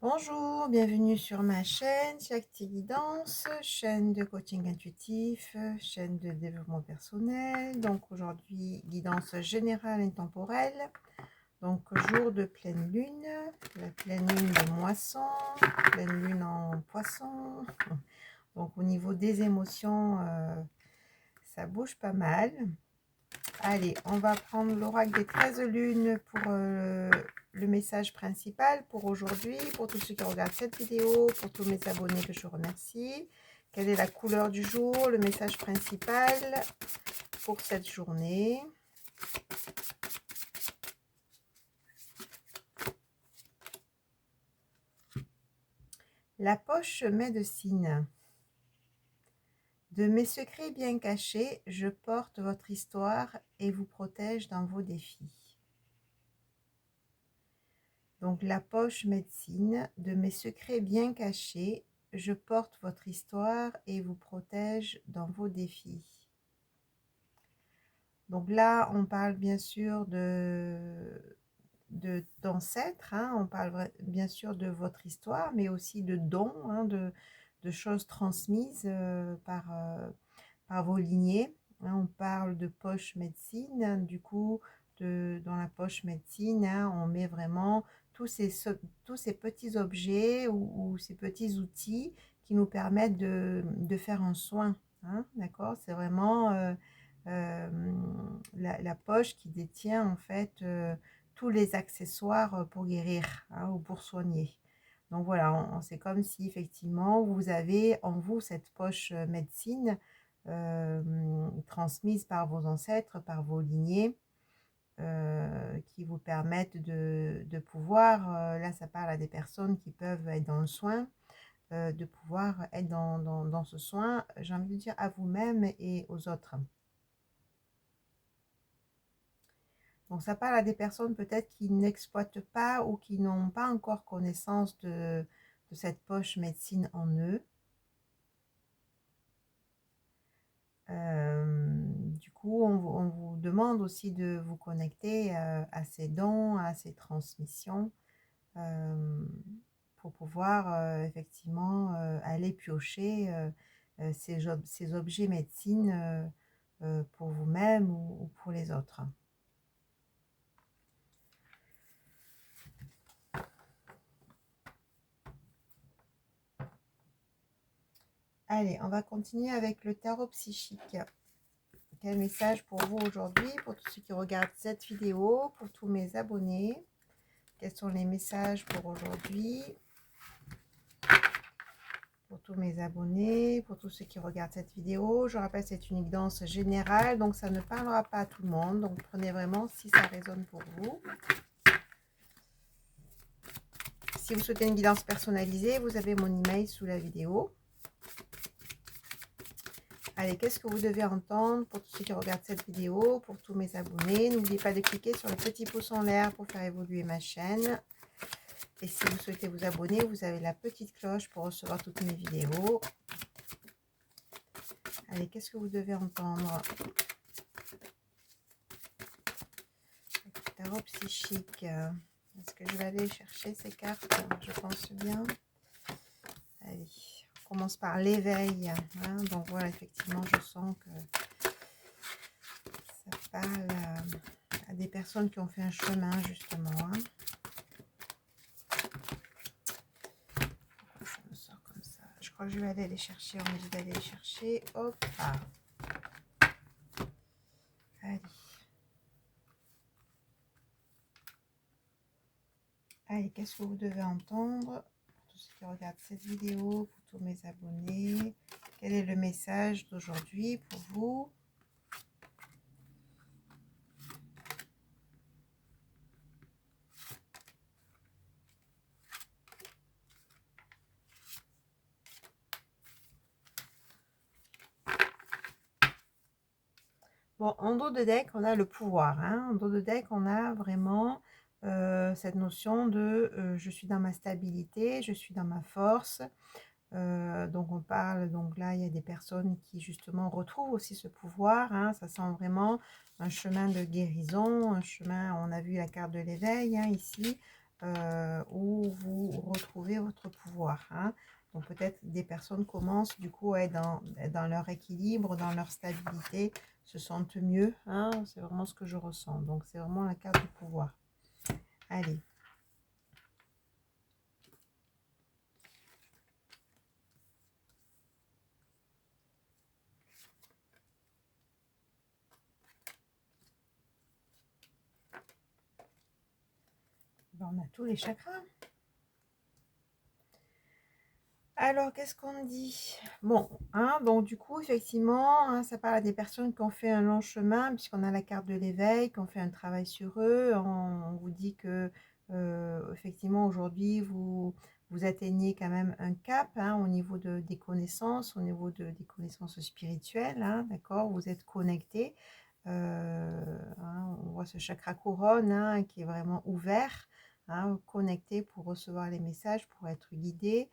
Bonjour, bienvenue sur ma chaîne Shakti Guidance, chaîne de coaching intuitif, chaîne de développement personnel. Donc aujourd'hui, guidance générale et temporelle. Donc jour de pleine lune, la pleine lune de moisson, pleine lune en poisson. Donc au niveau des émotions, ça bouge pas mal. Allez, on va prendre l'oracle des 13 lunes pour le message principal pour aujourd'hui, pour tous ceux qui regardent cette vidéo, pour tous mes abonnés que je remercie. Quelle est la couleur du jour, le message principal pour cette journée? La poche médecine. De mes secrets bien cachés, je porte votre histoire et vous protège dans vos défis. Donc la poche médecine, de mes secrets bien cachés, je porte votre histoire et vous protège dans vos défis. Donc là, on parle bien sûr d'ancêtres, hein, on parle bien sûr de votre histoire, mais aussi de dons, hein, de choses transmises par vos lignées. Hein, on parle de poche médecine, hein, du coup, dans la poche médecine, hein, on met vraiment tous ces petits objets ou ces petits outils qui nous permettent de faire un soin. Hein, d'accord? C'est vraiment la poche qui détient en fait tous les accessoires pour guérir, hein, ou pour soigner. Donc voilà, c'est comme si effectivement vous avez en vous cette poche médecine transmises par vos ancêtres, par vos lignées, qui vous permettent de pouvoir, là ça parle à des personnes qui peuvent être dans le soin, de pouvoir être dans ce soin, j'ai envie de dire à vous-même et aux autres. Donc ça parle à des personnes peut-être qui n'exploitent pas ou qui n'ont pas encore connaissance de cette poche médecine en eux. Du coup, on vous demande aussi de vous connecter à ces dons, à ces transmissions, pour pouvoir effectivement aller piocher ces objets médecine pour vous-même ou pour les autres. Allez, on va continuer avec le tarot psychique. Quel message pour vous aujourd'hui, pour tous ceux qui regardent cette vidéo, pour tous mes abonnés? Quels sont les messages pour aujourd'hui? Pour tous mes abonnés, pour tous ceux qui regardent cette vidéo. Je rappelle, c'est une guidance générale, donc ça ne parlera pas à tout le monde. Donc prenez vraiment si ça résonne pour vous. Si vous souhaitez une guidance personnalisée, vous avez mon email sous la vidéo. Allez, qu'est-ce que vous devez entendre pour tous ceux qui regardent cette vidéo, pour tous mes abonnés? N'oubliez pas de cliquer sur le petit pouce en l'air pour faire évoluer ma chaîne. Et si vous souhaitez vous abonner, vous avez la petite cloche pour recevoir toutes mes vidéos. Allez, qu'est-ce que vous devez entendre? Tarot psychique. Est-ce que je vais aller chercher ces cartes? Je pense bien. Allez, on commence par l'éveil. Hein. Donc voilà, effectivement, je sens que ça parle à des personnes qui ont fait un chemin, justement. Hein. Pourquoi ça me sort comme ça? Je crois que je vais aller les chercher. On me dit d'aller les chercher. Hop. Ah. Allez. Allez, qu'est-ce que vous devez entendre pour tous ceux qui regardent cette vidéo, pour tous mes abonnés? Quel est le message d'aujourd'hui pour vous? Bon, en dos de deck, on a le pouvoir. Hein. En dos de deck, on a vraiment cette notion de je suis dans ma stabilité, je suis dans ma force. Donc on parle, donc là il y a des personnes qui justement retrouvent aussi ce pouvoir, hein, ça sent vraiment un chemin de guérison, un chemin, on a vu la carte de l'éveil hein, ici, où vous retrouver votre pouvoir, hein. Donc peut-être des personnes commencent du coup à être dans leur équilibre, dans leur stabilité, se sentent mieux, hein. C'est vraiment ce que je ressens. Donc c'est vraiment la carte du pouvoir. Allez. Ben, on a tous les chakras. Alors, qu'est-ce qu'on dit? Bon, hein, donc du coup, effectivement, hein, ça parle à des personnes qui ont fait un long chemin, puisqu'on a la carte de l'éveil, qui ont fait un travail sur eux. On vous dit que, effectivement, aujourd'hui, vous atteignez quand même un cap, hein, au niveau des connaissances, au niveau des connaissances spirituelles, hein, d'accord? Vous êtes connecté. Hein, on voit ce chakra couronne, hein, qui est vraiment ouvert, hein, connecté pour recevoir les messages, pour être guidé.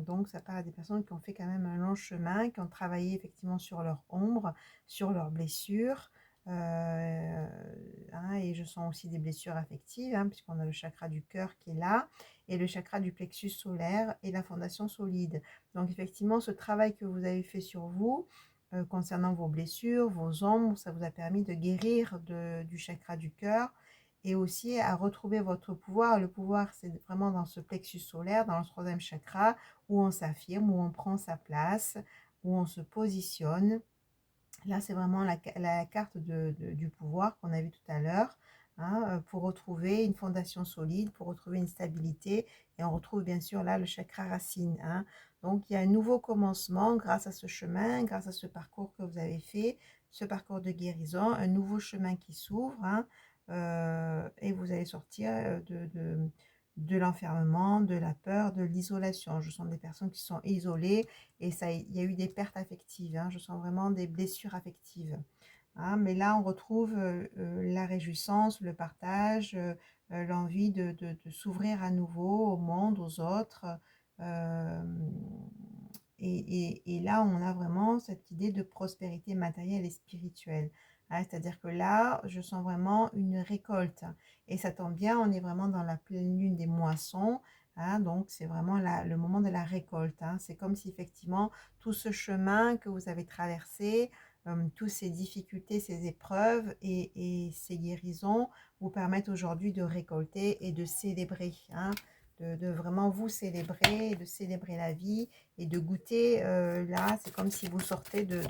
Donc ça parle à des personnes qui ont fait quand même un long chemin, qui ont travaillé effectivement sur leur ombre, sur leurs blessures. Hein, et je sens aussi des blessures affectives, hein, puisqu'on a le chakra du cœur qui est là, et le chakra du plexus solaire et la fondation solide. Donc effectivement, ce travail que vous avez fait sur vous, concernant vos blessures, vos ombres, ça vous a permis de guérir du chakra du cœur, et aussi à retrouver votre pouvoir. Le pouvoir, c'est vraiment dans ce plexus solaire, dans le troisième chakra, où on s'affirme, où on prend sa place, où on se positionne. Là, c'est vraiment la carte du pouvoir qu'on a vu tout à l'heure, hein, pour retrouver une fondation solide, pour retrouver une stabilité. Et on retrouve bien sûr là le chakra racine, hein. Donc, il y a un nouveau commencement grâce à ce chemin, grâce à ce parcours que vous avez fait, ce parcours de guérison, un nouveau chemin qui s'ouvre, hein, et vous allez sortir de l'enfermement, de la peur, de l'isolation. Je sens des personnes qui sont isolées, et ça, il y a eu des pertes affectives, hein. Je sens vraiment des blessures affectives, hein. Mais là, on retrouve la réjouissance, le partage, l'envie de s'ouvrir à nouveau au monde, aux autres. euh, et là, on a vraiment cette idée de prospérité matérielle et spirituelle, hein. C'est-à-dire que là, je sens vraiment une récolte. Et ça tombe bien, on est vraiment dans la pleine lune des moissons, hein. Donc, c'est vraiment le moment de la récolte, hein. C'est comme si effectivement, tout ce chemin que vous avez traversé, toutes ces difficultés, ces épreuves et ces guérisons vous permettent aujourd'hui de récolter et de célébrer, hein. De vraiment vous célébrer, de célébrer la vie et de goûter. Là, c'est comme si vous sortez de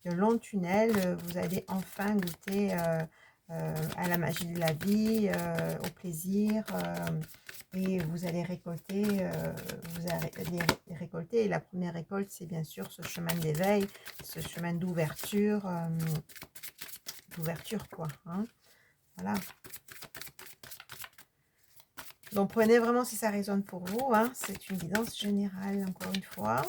longs tunnels, vous allez enfin goûter à la magie de la vie, au plaisir, et vous allez récolter, et la première récolte, c'est bien sûr ce chemin d'éveil, ce chemin d'ouverture, quoi, hein. Voilà. Donc prenez vraiment si ça résonne pour vous, hein. C'est une guidance générale, encore une fois.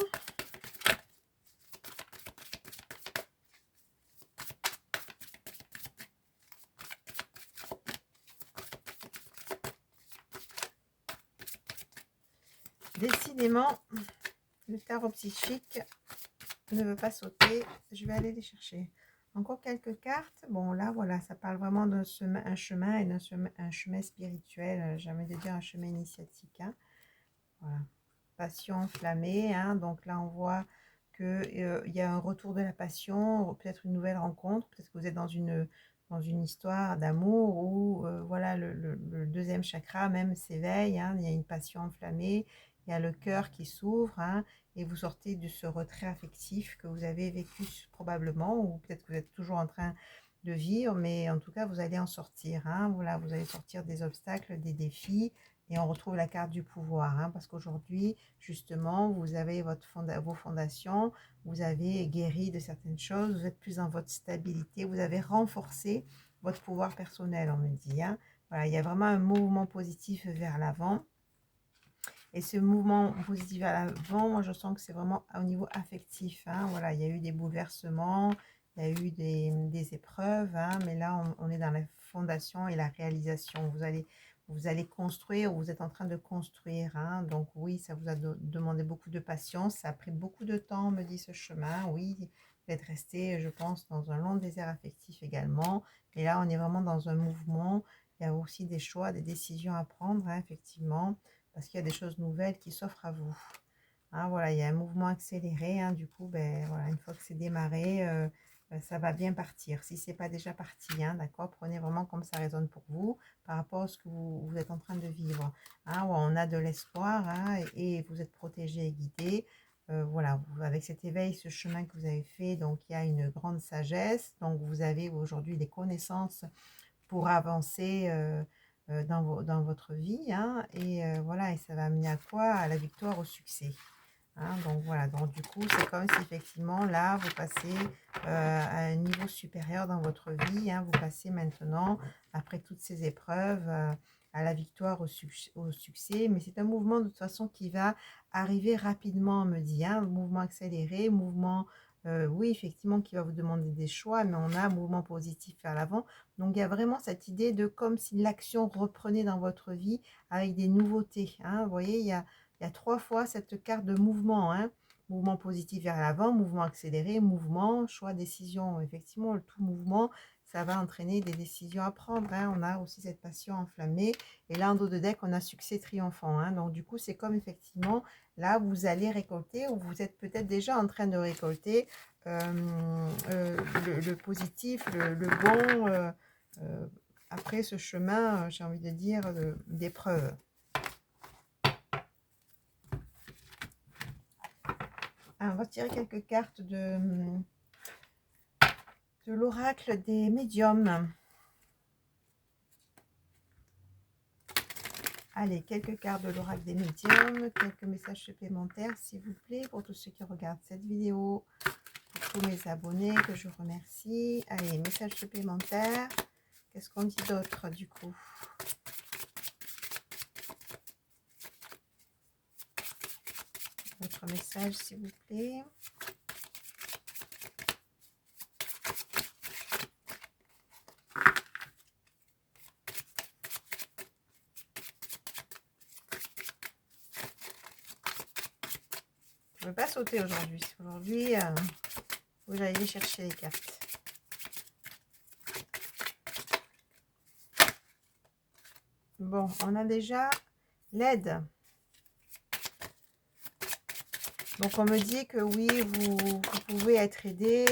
Décidément, le tarot psychique ne veut pas sauter. Je vais aller les chercher. Encore quelques cartes. Bon, là, voilà, ça parle vraiment d'un un chemin et un chemin spirituel. Jamais de dire un chemin initiatique, hein. Voilà. Passion enflammée, hein. Donc là, on voit qu'il y a un retour de la passion, peut-être une nouvelle rencontre, peut-être que vous êtes dans une histoire d'amour où voilà, le deuxième chakra même s'éveille, hein. Il y a une passion enflammée, il y a le cœur qui s'ouvre, hein, et vous sortez de ce retrait affectif que vous avez vécu probablement, ou peut-être que vous êtes toujours en train de vivre, mais en tout cas, vous allez en sortir, hein. Voilà, vous allez sortir des obstacles, des défis, et on retrouve la carte du pouvoir, hein, parce qu'aujourd'hui, justement, vous avez vos fondations, vous avez guéri de certaines choses, vous êtes plus dans votre stabilité, vous avez renforcé votre pouvoir personnel, on me dit, hein. Voilà, il y a vraiment un mouvement positif vers l'avant. Et ce mouvement positif vers l'avant, moi, je sens que c'est vraiment au niveau affectif, hein. Voilà, il y a eu des bouleversements, il y a eu des épreuves, hein, mais là, on est dans la fondation et la réalisation. Vous allez construire, ou vous êtes en train de construire, hein. Donc oui, ça vous a demandé beaucoup de patience, ça a pris beaucoup de temps, me dit ce chemin. Oui, vous êtes resté, je pense, dans un long désert affectif également. Et là, on est vraiment dans un mouvement. Il il y a aussi des choix, des décisions à prendre, hein, effectivement, parce qu'il y a des choses nouvelles qui s'offrent à vous. Hein, voilà, il y a un mouvement accéléré, hein, du coup, ben, voilà, une fois que c'est démarré, ça va bien partir. Si c'est pas déjà parti, hein, d'accord, prenez vraiment comme ça résonne pour vous par rapport à ce que vous êtes en train de vivre. Hein, ouais, on a de l'espoir, hein, et vous êtes protégé et guidé. Voilà, avec cet éveil, ce chemin que vous avez fait, donc il y a une grande sagesse. Donc vous avez aujourd'hui des connaissances pour avancer dans votre vie. Hein, et voilà, et ça va amener à quoi? À la victoire, au succès. Hein, donc voilà, donc du coup, c'est comme si effectivement, là, vous passez à un niveau supérieur dans votre vie. Hein, vous passez maintenant, après toutes ces épreuves, à la victoire, au succès. Mais c'est un mouvement de toute façon qui va arriver rapidement, on me dit. Hein, mouvement accéléré, mouvement, oui, effectivement, qui va vous demander des choix, mais on a un mouvement positif vers l'avant. Donc il y a vraiment cette idée de comme si l'action reprenait dans votre vie avec des nouveautés. Hein, vous voyez, il y a 3 fois cette carte de mouvement, hein. Mouvement positif vers l'avant, mouvement accéléré, mouvement, choix, décision. Effectivement, le tout mouvement, ça va entraîner des décisions à prendre. Hein. On a aussi cette passion enflammée. Et là, en dos de deck, on a succès triomphant. Hein. Donc, du coup, c'est comme effectivement, là, vous allez récolter ou vous êtes peut-être déjà en train de récolter le positif, le bon, après ce chemin, j'ai envie de dire, d'épreuve. Alors, on va tirer quelques cartes de l'oracle des médiums. Allez, quelques cartes de l'oracle des médiums, quelques messages supplémentaires, s'il vous plaît, pour tous ceux qui regardent cette vidéo, pour tous mes abonnés que je remercie. Allez, messages supplémentaires. Qu'est-ce qu'on dit d'autre, du coup? Votre message, s'il vous plaît. Je ne veux pas sauter aujourd'hui. Aujourd'hui, vous allez chercher les cartes. Bon, on a déjà l'aide. Donc, on me dit que oui, vous pouvez être aidé,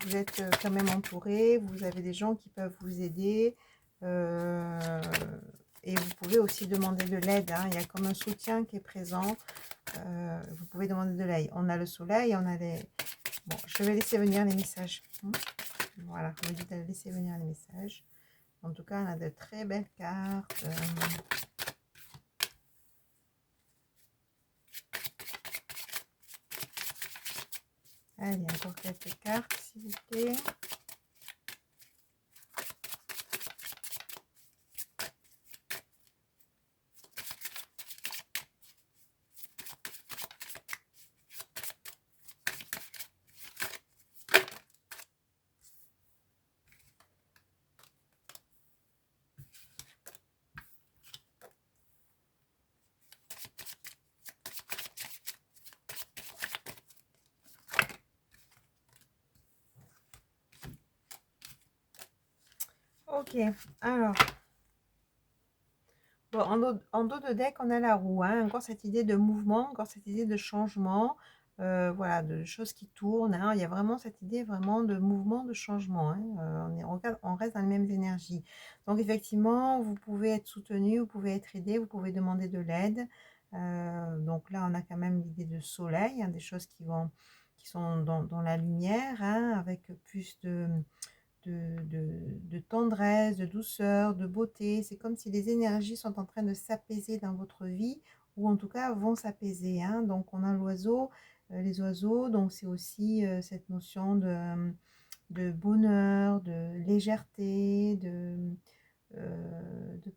vous êtes quand même entouré, vous avez des gens qui peuvent vous aider. Et vous pouvez aussi demander de l'aide. Hein. Il y a comme un soutien qui est présent. Vous pouvez demander de l'aide. On a le soleil, on a les... Bon, je vais laisser venir les messages. Voilà, on me dit de laisser venir les messages. En tout cas, on a de très belles cartes. Allez, encore quelques cartes, s'il vous plaît. Ok, alors, bon, en dos de deck, on a la roue, hein, encore cette idée de mouvement, encore cette idée de changement, voilà, de choses qui tournent, hein, il y a vraiment cette idée vraiment de mouvement, de changement, hein, on reste dans les mêmes énergies. Donc effectivement, vous pouvez être soutenu, vous pouvez être aidé, vous pouvez demander de l'aide. Donc là, on a quand même l'idée de soleil, hein, des choses qui sont dans la lumière, hein, avec plus de tendresse, de douceur, de beauté. C'est comme si les énergies sont en train de s'apaiser dans votre vie, ou en tout cas vont s'apaiser. Hein. Donc on a l'oiseau, les oiseaux, donc c'est aussi cette notion de bonheur, de légèreté, de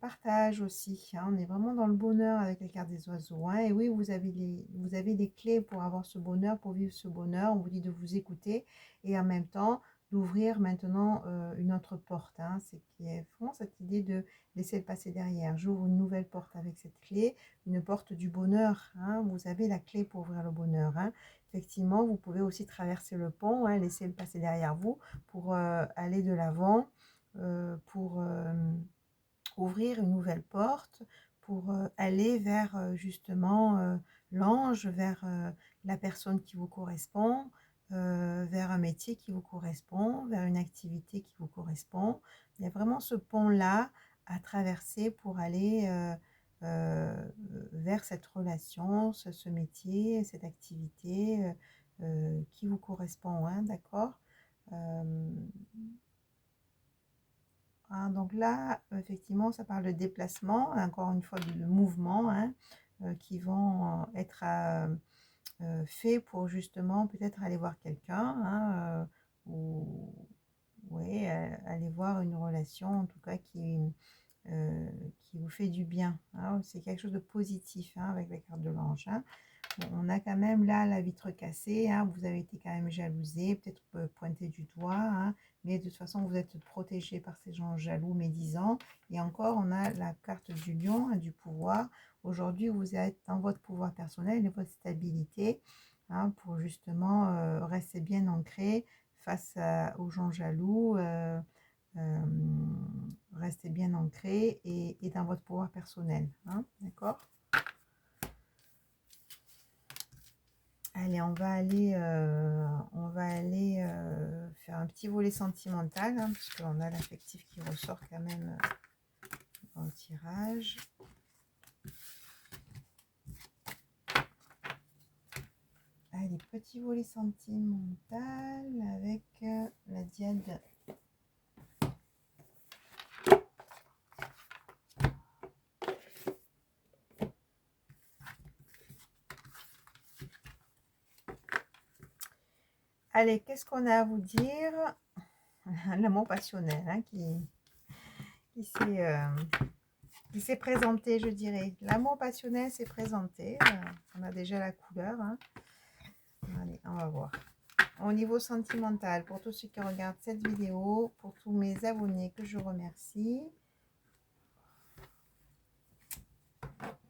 partage aussi. Hein. On est vraiment dans le bonheur avec les cartes des oiseaux. Hein. Et oui, vous avez les clés pour avoir ce bonheur, pour vivre ce bonheur. On vous dit de vous écouter et en même temps d'ouvrir maintenant une autre porte. Hein. C'est qui est vraiment cette idée de laisser le passer derrière. J'ouvre une nouvelle porte avec cette clé, une porte du bonheur. Hein. Vous avez la clé pour ouvrir le bonheur. Hein. Effectivement, vous pouvez aussi traverser le pont, hein, laisser le passer derrière vous pour aller de l'avant, pour ouvrir une nouvelle porte pour aller vers justement l'ange, vers la personne qui vous correspond, vers un métier qui vous correspond, vers une activité qui vous correspond. Il y a vraiment ce pont-là à traverser pour aller vers cette relation, ce métier, cette activité qui vous correspond, hein, d'accord. Donc là, effectivement, ça parle de déplacement, encore une fois de mouvement, hein, qui vont être faits pour justement peut-être aller voir quelqu'un, hein, ou oui, aller voir une relation en tout cas qui vous fait du bien, hein. C'est quelque chose de positif, hein, avec la carte de l'ange, hein. Bon, on a quand même là la vitre cassée, hein, vous avez été quand même jalousé, peut-être pointé du doigt, hein, mais de toute façon vous êtes protégé par ces gens jaloux, médisants. Et encore, on a la carte du lion, hein, du pouvoir. Aujourd'hui, vous êtes dans votre pouvoir personnel et votre stabilité, hein, pour justement rester bien ancré face aux gens jaloux. Restez bien ancré et dans votre pouvoir personnel, hein, d'accord. Allez, on va aller faire un petit volet sentimental, hein, parce qu'on a l'affectif qui ressort quand même dans le tirage. Allez, petit volet sentimental avec la diade. Allez, qu'est-ce qu'on a à vous dire? L'amour passionnel, hein, qui s'est présenté, je dirais. L'amour passionnel s'est présenté. On a déjà la couleur, hein. Allez, on va voir. Au niveau sentimental, pour tous ceux qui regardent cette vidéo, pour tous mes abonnés que je remercie,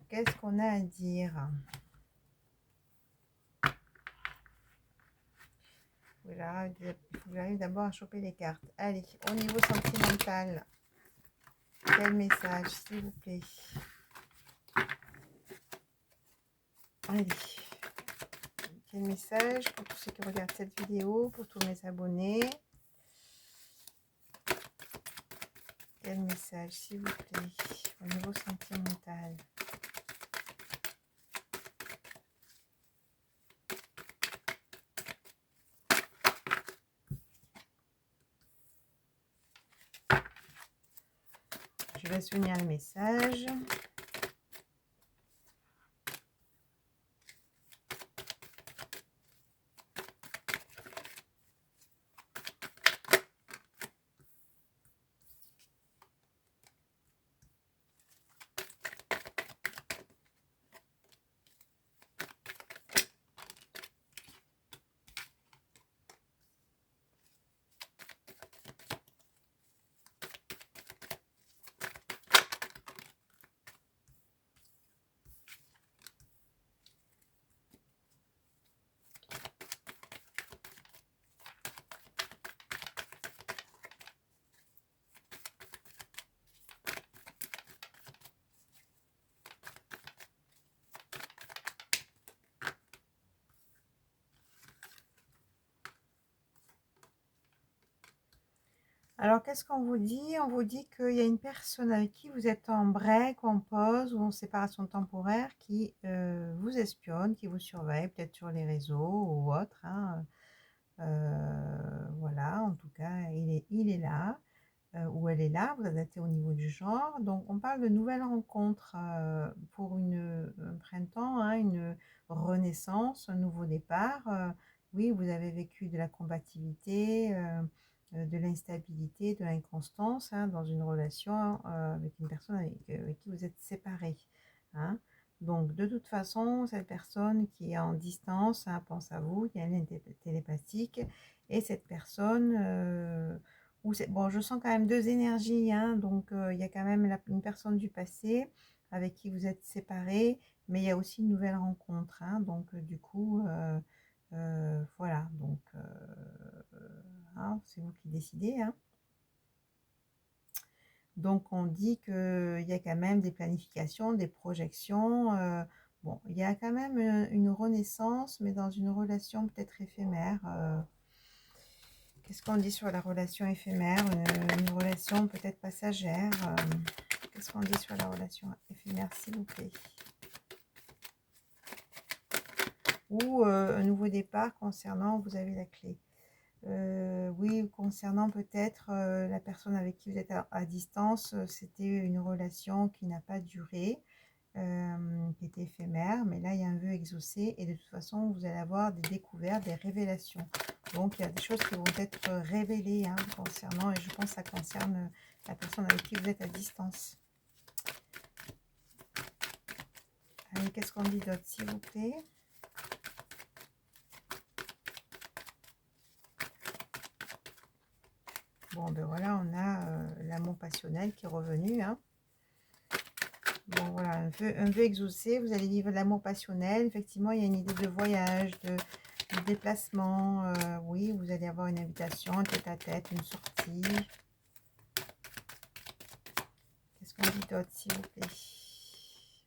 qu'est-ce qu'on a à dire? Il faut que j'arrive d'abord à choper les cartes. Allez, au niveau sentimental, quel message, s'il vous plaît? Allez, quel message pour tous ceux qui regardent cette vidéo, pour tous mes abonnés? Quel message, s'il vous plaît, au niveau sentimental? Je laisse venir le message. Alors, qu'est-ce qu'on vous dit? On vous dit qu'il y a une personne avec qui vous êtes en break, en pause ou en séparation temporaire qui vous espionne, qui vous surveille, peut-être sur les réseaux ou autre, hein. Voilà, en tout cas, il est là, ou elle est là, vous adaptez au niveau du genre. Donc, on parle de nouvelles rencontres pour un printemps, hein, une renaissance, un nouveau départ. Oui, vous avez vécu de la combativité, de l'instabilité, de l'inconstance, hein, dans une relation avec une personne avec qui vous êtes séparés, hein. Donc, de toute façon, cette personne qui est en distance, hein, pense à vous, il y a un lien télépathique, et cette personne, bon, je sens quand même deux énergies, hein, donc il y a quand même une personne du passé avec qui vous êtes séparés, mais il y a aussi une nouvelle rencontre, hein, donc du coup, voilà, donc hein, c'est vous qui décidez, hein. Donc, on dit qu'il y a quand même des planifications, des projections. Bon, il y a quand même une renaissance, mais dans une relation peut-être éphémère. Qu'est-ce qu'on dit sur la relation éphémère? Une relation peut-être passagère. Qu'est-ce qu'on dit sur la relation éphémère, s'il vous plaît? Ou un nouveau départ concernant, vous avez la clé. Oui, concernant peut-être la personne avec qui vous êtes à distance, c'était une relation qui n'a pas duré, qui était éphémère, mais là il y a un vœu exaucé et de toute façon vous allez avoir des découvertes, des révélations. Donc il y a des choses qui vont être révélées hein, concernant, et je pense que ça concerne la personne avec qui vous êtes à distance. Allez, qu'est-ce qu'on dit d'autre, s'il vous plaît? Bon, ben voilà, on a l'amour passionnel qui est revenu. Hein. Bon, voilà, un vœu exaucé. Vous allez vivre l'amour passionnel. Effectivement, il y a une idée de voyage, de déplacement. Oui, vous allez avoir une invitation, un tête-à-tête, une sortie. Qu'est-ce qu'on dit d'autre, s'il vous plaît?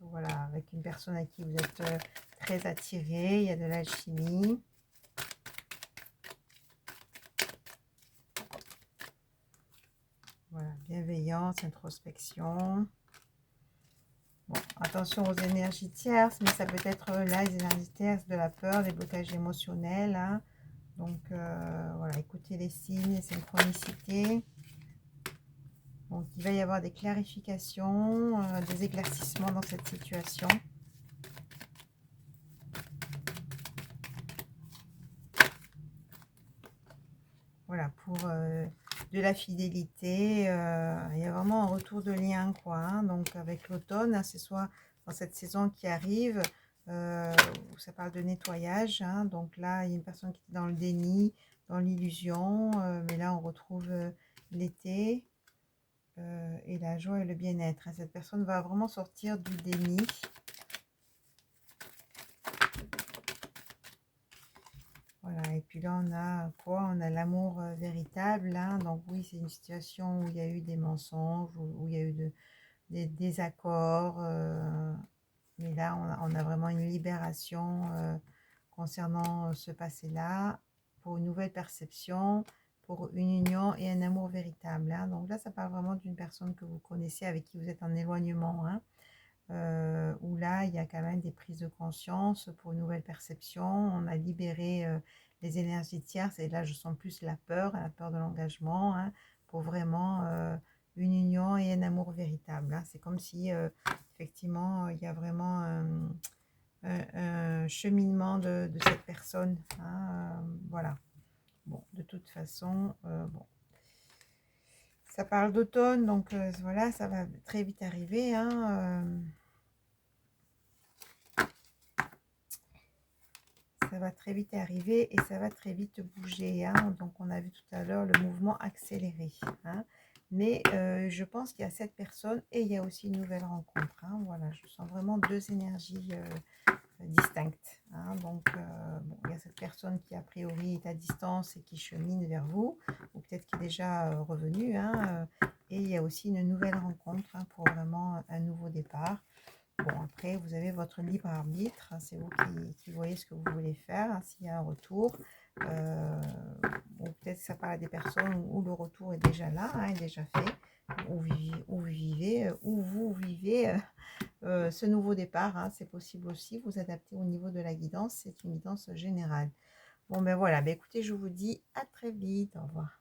Voilà, avec une personne à qui vous êtes très attiré. Il y a de l'alchimie. Voilà, bienveillance, introspection. Bon, attention aux énergies tierces, mais ça peut être là, les énergies tierces de la peur, des blocages émotionnels. Hein. Donc, voilà, écoutez les signes, les synchronicités. Donc, il va y avoir des clarifications, des éclaircissements dans cette situation. Voilà, pour de la fidélité, il y a vraiment un retour de lien, quoi. Hein. Donc, avec l'automne, hein, c'est soit dans cette saison qui arrive, où ça parle de nettoyage. Hein. Donc là, il y a une personne qui est dans le déni, dans l'illusion, mais là, on retrouve l'été et la joie et le bien-être. Hein. Cette personne va vraiment sortir du déni. Voilà, et puis là, on a quoi? On a l'amour véritable. Hein. Donc oui, c'est une situation où il y a eu des mensonges, où il y a eu des désaccords. Mais là, on a vraiment une libération concernant ce passé-là, pour une nouvelle perception, pour une union et un amour véritable. Hein. Donc là, ça parle vraiment d'une personne que vous connaissez, avec qui vous êtes en éloignement. Hein. Où là, il y a quand même des prises de conscience pour une nouvelle perception. On a libéré les énergies tierces, et là, je sens plus la peur de l'engagement, hein, pour vraiment une union et un amour véritable. Hein. C'est comme si, effectivement, il y a vraiment un cheminement de cette personne. Hein, voilà. Bon, de toute façon, bon. Ça parle d'automne, donc voilà, ça va très vite arriver. Hein, ça va très vite arriver et ça va très vite bouger. Hein. Donc, on a vu tout à l'heure le mouvement accéléré. Hein. Mais je pense qu'il y a cette personne et il y a aussi une nouvelle rencontre. Hein. Voilà, je sens vraiment deux énergies distinctes. Hein. Donc, bon, il y a cette personne qui, a priori, est à distance et qui chemine vers vous, ou peut-être qui est déjà revenu. Hein. Et il y a aussi une nouvelle rencontre, hein, pour vraiment un nouveau départ. Bon, après, vous avez votre libre arbitre. Hein, c'est vous qui voyez ce que vous voulez faire. Hein, s'il y a un retour, ou peut-être que ça parle à des personnes où le retour est déjà là, hein, est déjà fait, où vous vivez ce nouveau départ. Hein, c'est possible aussi. Vous adaptez au niveau de la guidance. C'est une guidance générale. Bon, ben voilà. Ben, écoutez, je vous dis à très vite. Au revoir.